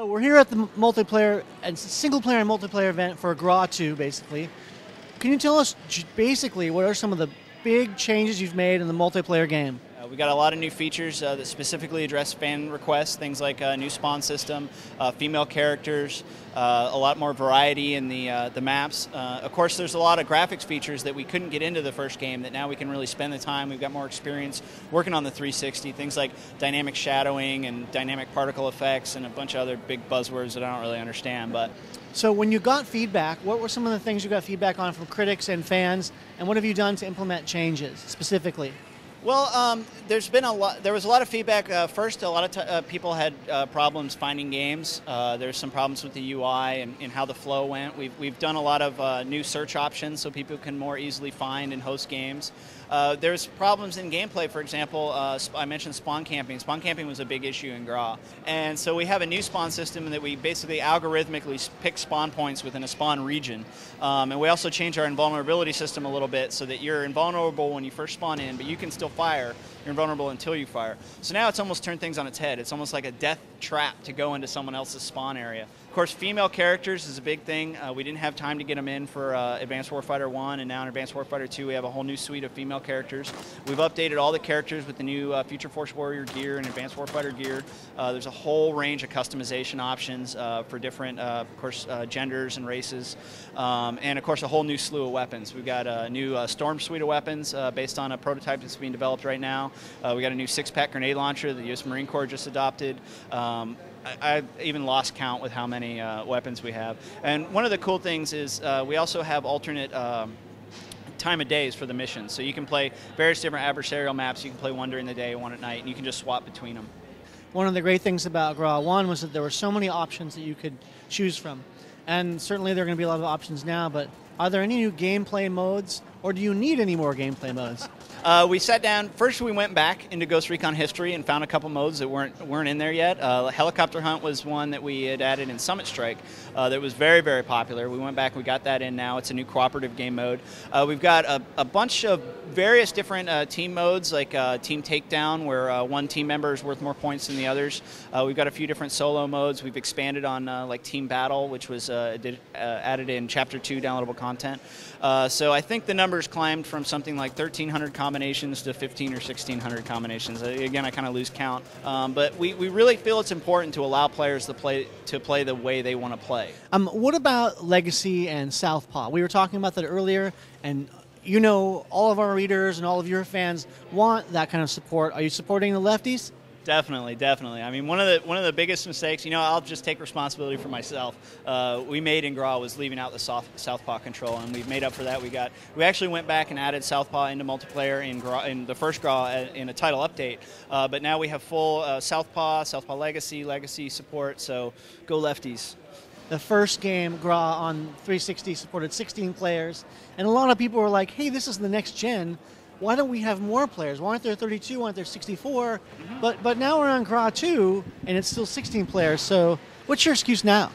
So we're here at the multiplayer and single-player and multiplayer event for GRA 2, basically. Can you tell us basically what are some of the big changes you've made in the multiplayer game? We got a lot of new features that specifically address fan requests, things like a new spawn system, female characters, a lot more variety in the maps. Of course, there's a lot of graphics features that we couldn't get into the first game that now we can really spend the time. We've got more experience working on the 360, things like dynamic shadowing and dynamic particle effects and a bunch of other big buzzwords that I don't really understand. But so when you got feedback, what were some of the things you got feedback on from critics and fans, and what have you done to implement changes specifically? Well, there's been a lot. There was a lot of feedback. First, a lot of people had problems finding games. There's some problems with the UI and how the flow went. We've done a lot of new search options so people can more easily find and host games. There's problems in gameplay. For example, I mentioned spawn camping. Spawn camping was a big issue in GRA, and so we have a new spawn system that we basically algorithmically pick spawn points within a spawn region, and we also changed our invulnerability system a little bit so that you're invulnerable when you first spawn in, but you can still fire. You're invulnerable until you fire. So now it's almost turned things on its head. It's almost like a death trap to go into someone else's spawn area. Of course, female characters is a big thing. We didn't have time to get them in for Advanced Warfighter 1, and now in Advanced Warfighter 2 we have a whole new suite of female characters. We've updated all the characters with the new Future Force Warrior gear and Advanced Warfighter gear. There's a whole range of customization options for different, of course, genders and races, and of course a whole new slew of weapons. We've got a new Storm suite of weapons based on a prototype that's being developed right now. We got a new 6-pack grenade launcher that the U.S. Marine Corps just adopted. I've even lost count with how many weapons we have. And one of the cool things is we also have alternate time of days for the missions. So you can play various different adversarial maps. You can play one during the day, one at night, and you can just swap between them. One of the great things about GRA 1 was that there were so many options that you could choose from. And certainly there are going to be a lot of options now, but are there any new gameplay modes, or do you need any more gameplay modes? We sat down. First, we went back into Ghost Recon history and found a couple modes that weren't in there yet. Helicopter Hunt was one that we had added in Summit Strike that was very, very popular. We went back and we got that in now. It's a new cooperative game mode. We've got a bunch of various different team modes, like Team Takedown, where one team member is worth more points than the others. We've got a few different solo modes. We've expanded on like Team Battle, which was added in Chapter 2 downloadable content. So I think the numbers climbed from something like 1,300 combinations to 1,500 or 1,600 combinations. Again, I kind of lose count. But we really feel it's important to allow players to play the way they want to play. What about Legacy and Southpaw? We were talking about that earlier, and you know all of our readers and all of your fans want that kind of support. Are you supporting the lefties? Definitely, definitely. I mean, one of the biggest mistakes, I'll just take responsibility for myself. We made in GRA was leaving out the Southpaw control, and we've made up for that. We actually went back and added Southpaw into multiplayer in the first GRA in a title update. But now we have full Southpaw Legacy support. So go lefties. The first game, GRA on 360, supported 16 players, and a lot of people were like, "Hey, this is the next gen. Why don't we have more players? Why aren't there 32? Why aren't there 64? Mm-hmm. But now we're on GRA 2, and it's still 16 players. So what's your excuse now?"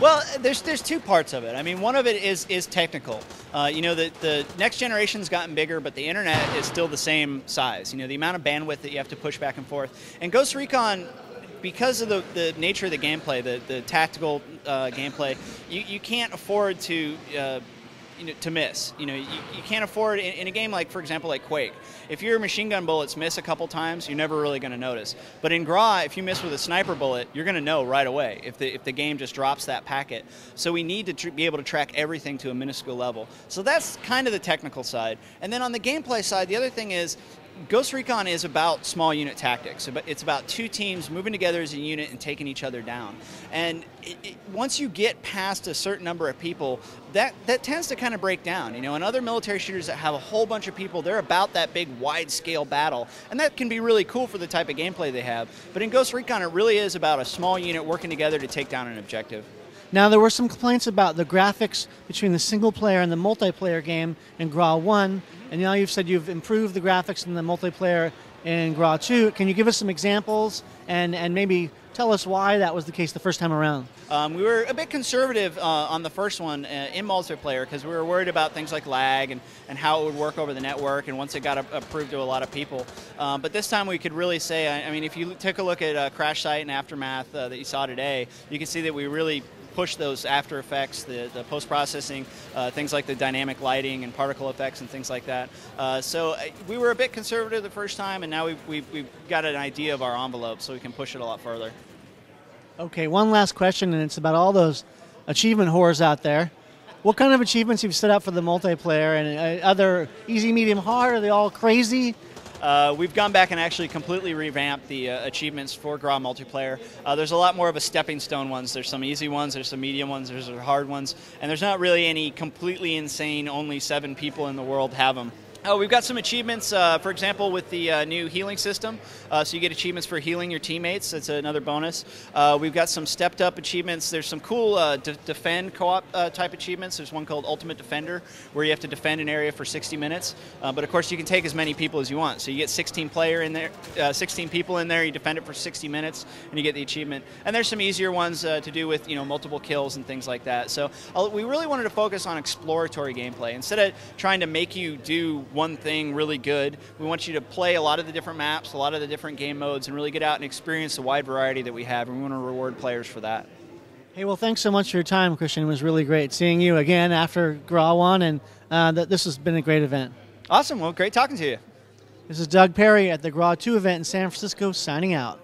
Well, there's two parts of it. I mean, one of it is technical. The next generation's gotten bigger, but the internet is still the same size. The amount of bandwidth that you have to push back and forth. And Ghost Recon, because of the nature of the gameplay, the tactical gameplay, you can't afford to miss. You can't afford in a game like, for example, like Quake. If your machine gun bullets miss a couple times, you're never really going to notice. But in GRA, if you miss with a sniper bullet, you're going to know right away if the game just drops that packet. So we need to be able to track everything to a minuscule level. So that's kind of the technical side. And then on the gameplay side, the other thing is, Ghost Recon is about small unit tactics. It's about two teams moving together as a unit and taking each other down. And once you get past a certain number of people, that tends to kind of break down. In other military shooters that have a whole bunch of people, they're about that big wide-scale battle. And that can be really cool for the type of gameplay they have. But in Ghost Recon, it really is about a small unit working together to take down an objective. Now, there were some complaints about the graphics between the single-player and the multiplayer game in GRA 1, and now you've said you've improved the graphics in the multiplayer in GRA 2. Can you give us some examples and maybe tell us why that was the case the first time around. We were a bit conservative on the first one in multiplayer because we were worried about things like lag and how it would work over the network, and once it got approved to a lot of people. But this time we could really say, I mean, if you take a look at Crash Site and Aftermath that you saw today, you can see that we really push those after effects, the post-processing, things like the dynamic lighting and particle effects and things like that. So we were a bit conservative the first time, and now we've got an idea of our envelope, so we can push it a lot further. Okay, one last question, and it's about all those achievement whores out there. What kind of achievements you've set up for the multiplayer, and other easy, medium, hard? Are they all crazy? We've gone back and actually completely revamped the achievements for GRA multiplayer. There's a lot more of a stepping stone ones. There's some easy ones, there's some medium ones, there's some hard ones, and there's not really any completely insane, only 7 people in the world have them. We've got some achievements, for example, with the new healing system. So you get achievements for healing your teammates. That's another bonus. We've got some stepped up achievements. There's some cool defend co-op type achievements. There's one called Ultimate Defender, where you have to defend an area for 60 minutes. But of course, you can take as many people as you want. So you get 16 people in there. You defend it for 60 minutes, and you get the achievement. And there's some easier ones to do with multiple kills and things like that. So we really wanted to focus on exploratory gameplay instead of trying to make you do one thing really good. We want you to play a lot of the different maps, a lot of the different game modes, and really get out and experience the wide variety that we have, and we want to reward players for that. Hey, well, thanks so much for your time, Christian. It was really great seeing you again after GRA 1, and this has been a great event. Awesome. Well, great talking to you. This is Doug Perry at the GRA 2 event in San Francisco, signing out.